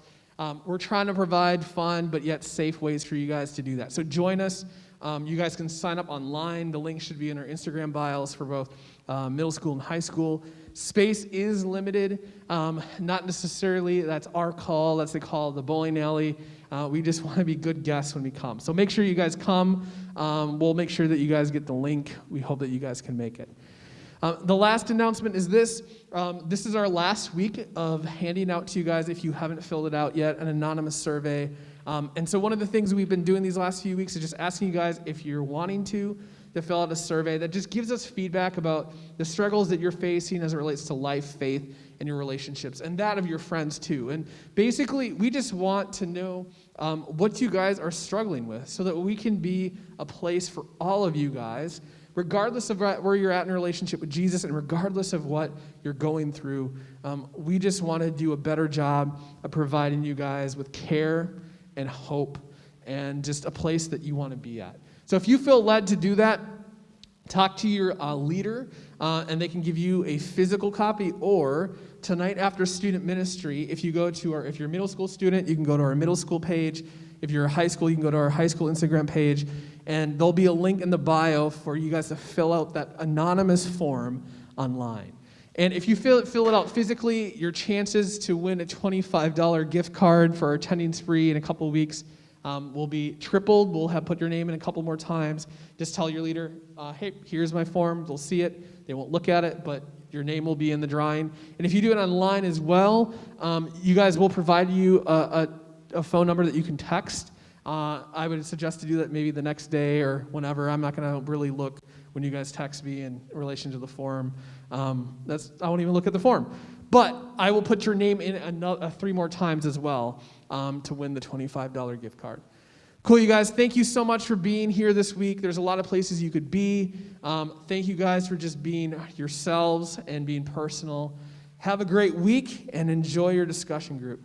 we're trying to provide fun but yet safe ways for you guys to do that. So join us. You guys can sign up online. The link should be in our Instagram bios for both middle school and high school. Space is limited. Not necessarily that's our call. That's the call of the bowling alley. We just want to be good guests when we come. So make sure you guys come. We'll make sure that you guys get the link. We hope that you guys can make it. The last announcement is this. This is our last week of handing out to you guys, if you haven't filled it out yet, an anonymous survey. And so one of the things we've been doing these last few weeks is just asking you guys, if you're wanting to fill out a survey that just gives us feedback about the struggles that you're facing as it relates to life, faith, and your relationships, and that of your friends too. And basically, we just want to know what you guys are struggling with so that we can be a place for all of you guys, regardless of where you're at in a relationship with Jesus and regardless of what you're going through. We just want to do a better job of providing you guys with care and hope and just a place that you want to be at. So if you feel led to do that, talk to your leader, and they can give you a physical copy, or tonight after student ministry, if you're a middle school student, you can go to our middle school page. If you're a high school, you can go to our high school Instagram page, and there'll be a link in the bio for you guys to fill out that anonymous form online. And if you fill it out physically, your chances to win a $25 gift card for our attending spree in a couple weeks will be tripled. We'll have put your name in a couple more times. Just tell your leader, hey, here's my form. They'll see it. They won't look at it, but your name will be in the drawing. And if you do it online as well, you guys will provide you a phone number that you can text. I would suggest to do that maybe the next day or whenever. I'm not going to really look when you guys text me in relation to the form. I won't even look at the form. But I will put your name in 3 more times as well to win the $25 gift card. Cool, you guys. Thank you so much for being here this week. There's a lot of places you could be. Thank you guys for just being yourselves and being personal. Have a great week and enjoy your discussion group.